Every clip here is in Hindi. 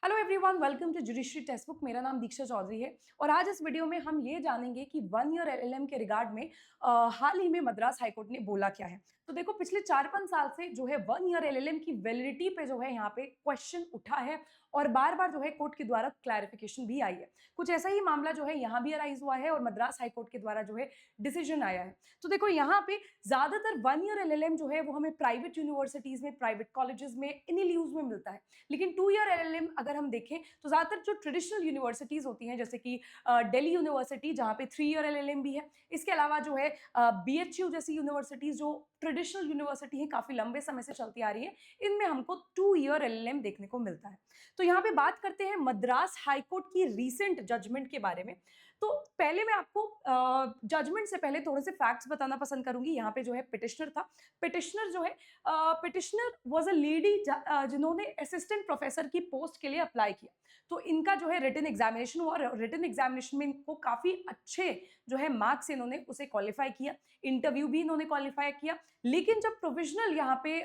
Hello everyone, welcome to judiciary text book. मेरा नाम दीक्षा चौधरी है और आज इस वीडियो में हम ये जानेंगे कि 1 ईयर एलएलएम के रिगार्ड में हाल ही में मद्रास हाईकोर्ट ने बोला क्या है। तो देखो, पिछले 4-5 साल से जो है 1 ईयर एलएलएम की वैलिडिटी पे जो है यहाँ पे क्वेश्चन उठा है और बार बार जो है कोर्ट के द्वारा क्लैरिफिकेशन भी आई है। कुछ ऐसा ही मामला जो है यहाँ भी अराइज हुआ है और मद्रास हाईकोर्ट के द्वारा जो है डिसीजन आया है। तो देखो, यहाँ पे ज्यादातर 1 ईयर एलएलएम जो है वो हमें प्राइवेट यूनिवर्सिटीज में, प्राइवेट कॉलेजेस में, इनएलयूज में मिलता है। लेकिन 2 ईयर एलएलएम अगर हम देखें तो ज्यादातर जो ट्रेडिशनल यूनिवर्सिटीज होती हैं, जैसे कि दिल्ली यूनिवर्सिटी जहाँ पे 3 ईयर एलएलएम भी है, इसके अलावा जो है बीएचयू जैसी यूनिवर्सिटीज जो ट्रेडिशनल यूनिवर्सिटी है, काफी लंबे समय से चलती आ रही है, इनमें हमको 2 ईयर एलएलएम देखने को मिलता है। तो यहाँ पे बात करते हैं मद्रास हाईकोर्ट की रीसेंट जजमेंट के बारे में। तो पहले मैं आपको जजमेंट से पहले थोड़े से फैक्ट्स बताना पसंद करूंगी। यहाँ पे जो है पिटिशनर था, पिटिशनर जो है पिटिशनर वाज अ लेडी जिन्होंने असिस्टेंट प्रोफेसर की पोस्ट के लिए अप्लाई किया। तो इनका जो है रिटन एग्जामिनेशन हुआ और रिटन एग्जामिनेशन में इनको काफी अच्छे जो है मार्क्स इन्होंने उसे क्वालिफाई किया, इंटरव्यू भी इन्होंने क्वालिफाई किया। लेकिन जब प्रोविजनल यहाँ पे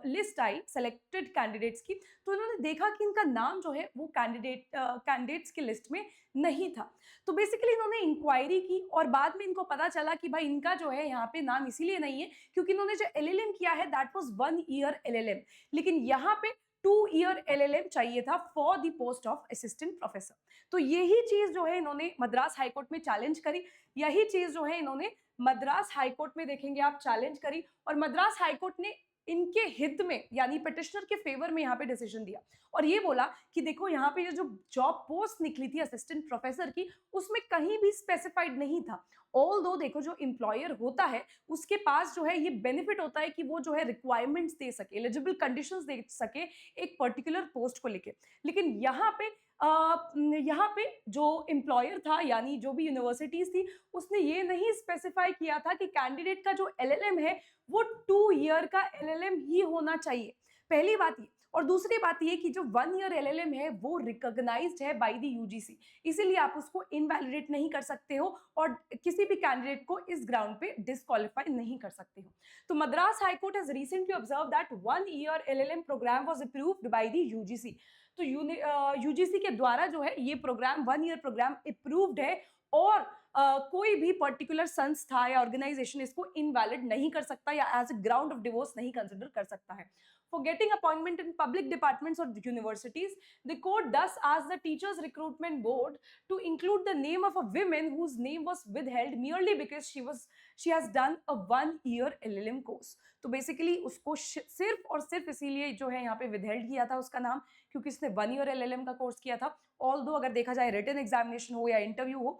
लिस्ट आई सेलेक्टेड कैंडिडेट्स की, तो इन्होंने देखा कि इनका नाम जो है वो कैंडिडेट्स की लिस्ट में नहीं था। तो बेसिकली इन्होंने इंक्वायरी की और बाद में इनको पता चला कि भाई इनका जो है यहाँ पे नाम इसीलिए नहीं है क्योंकि इन्होंने जो एलएलएम किया है दैट वाज 1 ईयर एलएलएम, लेकिन यहाँ पे 2 ईयर एलएलएम चाहिए था for the post of assistant professor. तो यही चीज जो है इन्होंने मद्रास हाईकोर्ट में चैलेंज करी, यही चीज जो है इन्होंने मद्रास हाईकोर्ट में देखेंगे आप चैलेंज करी और मद्रास हाईकोर्ट ने इनके हित में यानी पिटिशनर के फेवर में यहाँ पे डिसीजन दिया और ये बोला कि देखो, यहाँ पे ये जो जॉब पोस्ट निकली थी असिस्टेंट प्रोफेसर की, उसमें कहीं भी स्पेसिफाइड नहीं था। ऑल दो देखो, जो एम्प्लॉयर होता है उसके पास जो है ये बेनिफिट होता है कि वो जो है रिक्वायरमेंट्स दे सके, एलिजिबल कंडीशंस दे सके एक पर्टिकुलर पोस्ट को लेके। लेकिन यहाँ पे जो एम्प्लॉयर था यानी जो भी यूनिवर्सिटीज थी, उसने ये नहीं स्पेसिफाई किया था कि कैंडिडेट का जो एलएलएम है वो 2 ईयर का एलएलएम ही होना चाहिए। पहली बात ये, और दूसरी बात ये कि जो 1 ईयर एलएलएम है वो रिकॉग्नाइज्ड है बाय द यूजीसी, इसीलिए आप उसको इनवैलिडेट नहीं कर सकते हो और किसी भी कैंडिडेट को इस ग्राउंड पे डिस्क्वालीफाई नहीं कर सकते हो। तो Madras high court has recently observe that 1 year LLM programme was approved by the UGC. तो यूजीसी के द्वारा जो है ये प्रोग्राम 1 ईयर प्रोग्राम अप्रूव्ड है और कोई भी पर्टिकुलर संस्था या ऑर्गेनाइजेशन इसको इनवैलिड नहीं कर सकता या as a ground of divorce नहीं कंसिडर कर सकता है। For getting appointment in public departments or universities, the court thus asked the Teachers Recruitment Board to include the name of a woman whose name was withheld merely because she has done a 1 year LLM course. तो बेसिकली उसको सिर्फ और सिर्फ इसीलिए जो है यहाँ पे withheld किया था उसका नाम, क्योंकि उसने 1 year LLM का कोर्स किया था। ऑल्दो अगर देखा जाए रिटन एग्जामिनेशन हो या इंटरव्यू हो,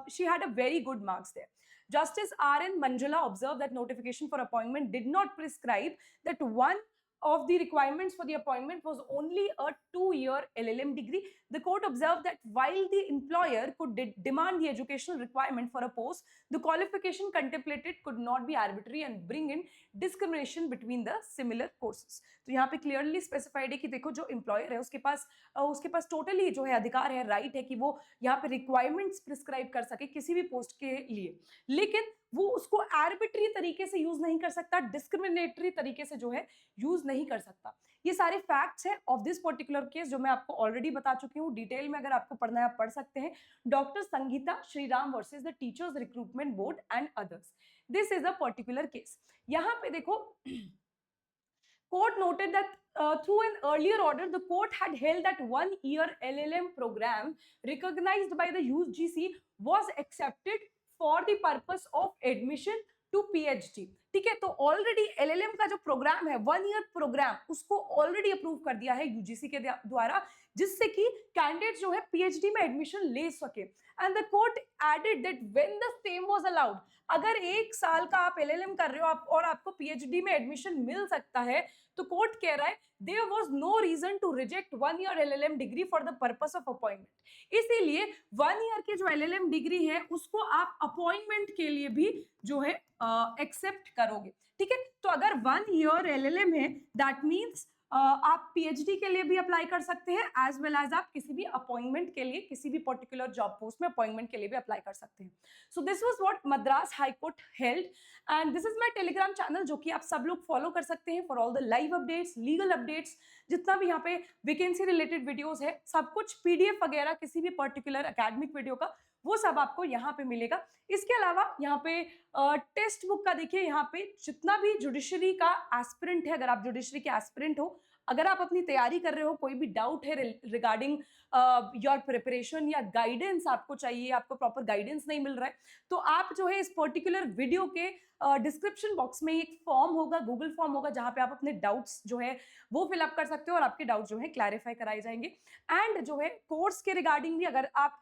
she had a very good marks there. Justice R.N. Manjula observed that notification for appointment did not prescribe that one of the requirements for the appointment was only a 2 year LLM degree. The court observed that while the employer could demand the educational requirement for a post, the qualification contemplated could not be arbitrary and bring in discrimination between the similar courses. तो यहाँ पे क्लियरली स्पेसिफाइड है कि देखो, जो एम्प्लॉयर है उसके पास टोटली जो है अधिकार है, राइट है कि वो यहाँ पे रिक्वायरमेंट्स प्रिस्क्राइब कर सके किसी भी पोस्ट के लिए, लेकिन वो उसको आर्बिट्री तरीके से यूज नहीं कर सकता, डिस्क्रिमिनेटरी तरीके से जो है यूज नहीं कर सकता। ये सारे फैक्ट्स हैं ऑफ दिस पर्टिकुलर केस जो मैं आपको ऑलरेडी बता चुकी हूँ। डिटेल में अगर आपको पढ़ना है आप पढ़ सकते हैं, doctor Sangeeta Shriram versus the teachers recruitment board and others. This is a particular case. यहाँ पे देखो, court noted that through an earlier order, the court had held that 1 year LLM program recognized by the UGC was accepted for the purpose of admission to PhD. ठीक है, तो ऑलरेडी एलएलएम का जो प्रोग्राम है 1 year प्रोग्राम, उसको ऑलरेडी अप्रूव कर दिया है यूजीसी के द्वारा, जिससे कि कैंडिडेट जो है पीएचडी में एडमिशन ले सके। And the court added that when the same was allowed, अगर 1 साल का आप एलएलएम कर रहे हो और आपको पीएचडी में एडमिशन मिल सकता है, तो कोर्ट कह रहा है there was no reason to reject 1 year LLM degree for the purpose of appointment. इसीलिए 1 year की जो एलएलएम डिग्री है उसको आप अपॉइंटमेंट के लिए भी जो है एक्सेप्ट करोगे। ठीक है, तो अगर 1 year LLM है, दैट मीन्स आप पीएचडी के लिए भी अप्लाई कर सकते हैं, एज वेल एज आप किसी भी अपॉइंटमेंट के लिए, किसी भी पर्टिकुलर जॉब पोस्ट में अपॉइंटमेंट के लिए भी अप्लाई कर सकते हैं. So this was what Madras high court held, and this is my Telegram channel जो कि आप सब लोग फॉलो कर सकते हैं for all the live updates, legal updates, जितना भी यहाँ पे वैकेंसी रिलेटेड वीडियोस है, सब कुछ पीडीएफ वगैरह किसी भी पर्टिकुलर एकेडमिक वीडियो का, वो सब आपको यहाँ पे मिलेगा. इसके अलावा यहाँ पे टेक्स्ट बुक का देखिए, यहाँ पे जितना भी जुडिशरी का एस्पिरेंट है, अगर आप जुडिशरी के एस्पिरेंट हो, अगर आप अपनी तैयारी कर रहे हो, कोई भी डाउट है रिगार्डिंग योर प्रिपरेशन या गाइडेंस आपको चाहिए, आपको प्रॉपर गाइडेंस नहीं मिल रहा है, तो आप जो है इस पर्टिकुलर वीडियो के डिस्क्रिप्शन बॉक्स में एक फॉर्म होगा, गूगल फॉर्म होगा, जहां पे आप अपने डाउट्स जो है वो फिलअप कर सकते हो और आपके डाउट जो है क्लैरिफाई कराए जाएंगे. एंड जो है कोर्स के रिगार्डिंग भी अगर आप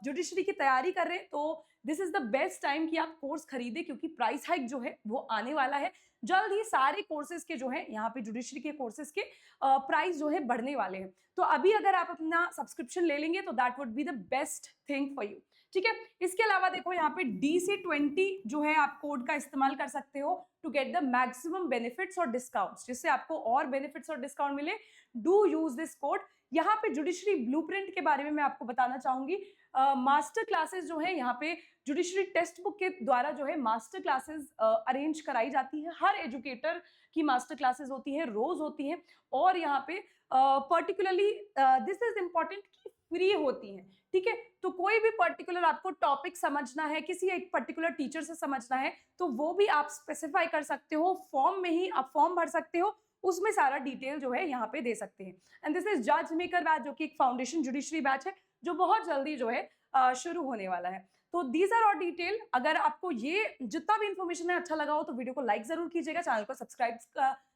जुडिशरी की तैयारी कर रहे हैं तो this is the best time कि आप कोर्स खरीदें, क्योंकि प्राइस हाइक जो है वो आने वाला है जल्द ही. सारे कोर्सेज के जो है यहाँ पे जुडिशरी के कोर्सेज के प्राइस जो है बढ़ने वाले हैं, तो अभी अगर आप अपना सब्सक्रिप्शन ले लेंगे तो that would be the best thing for you. ठीक है, इसके अलावा देखो यहाँ पे DC20 जो है आप कोड का इस्तेमाल कर सकते हो to get the maximum benefits और डिस्काउंट्स, जिससे आपको और बेनिफिट्स और डिस्काउंट मिले. Do use this code. यहाँ पे जुडिशरी ब्लूप्रिंट के बारे में मैं आपको बताना चाहूंगी. मास्टर क्लासेस जो है यहाँ पे जुडिशरी टेक्स्ट बुक के द्वारा जो है मास्टर क्लासेस अरेंज कराई जाती है. हर एजुकेटर की मास्टर क्लासेस होती है, रोज होती है, और यहाँ पे पर्टिकुलरली दिस इज इम्पोर्टेंट कि फ्री होती है. ठीक है, तो कोई भी पर्टिकुलर आपको टॉपिक समझना है, किसी एक पर्टिकुलर टीचर से समझना है, तो वो भी आप स्पेसिफाई कर सकते हो फॉर्म में ही. आप फॉर्म भर सकते हो, उसमें सारा डिटेल जो है यहाँ पे दे सकते हैं. एंड दिस इज जज मेकर बैच, जो कि एक फाउंडेशन जुडिशरी बैच है जो बहुत जल्दी जो है शुरू होने वाला है. तो दीज आर और डिटेल. अगर आपको ये जितना भी इंफॉर्मेशन है अच्छा लगा हो तो वीडियो को लाइक जरूर कीजिएगा, चैनल को सब्सक्राइब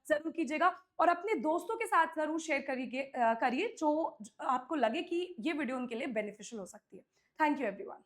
जरूर कीजिएगा, और अपने दोस्तों के साथ जरूर शेयर करिए जो आपको लगे कि ये वीडियो उनके लिए बेनिफिशियल हो सकती है. Thank you everyone.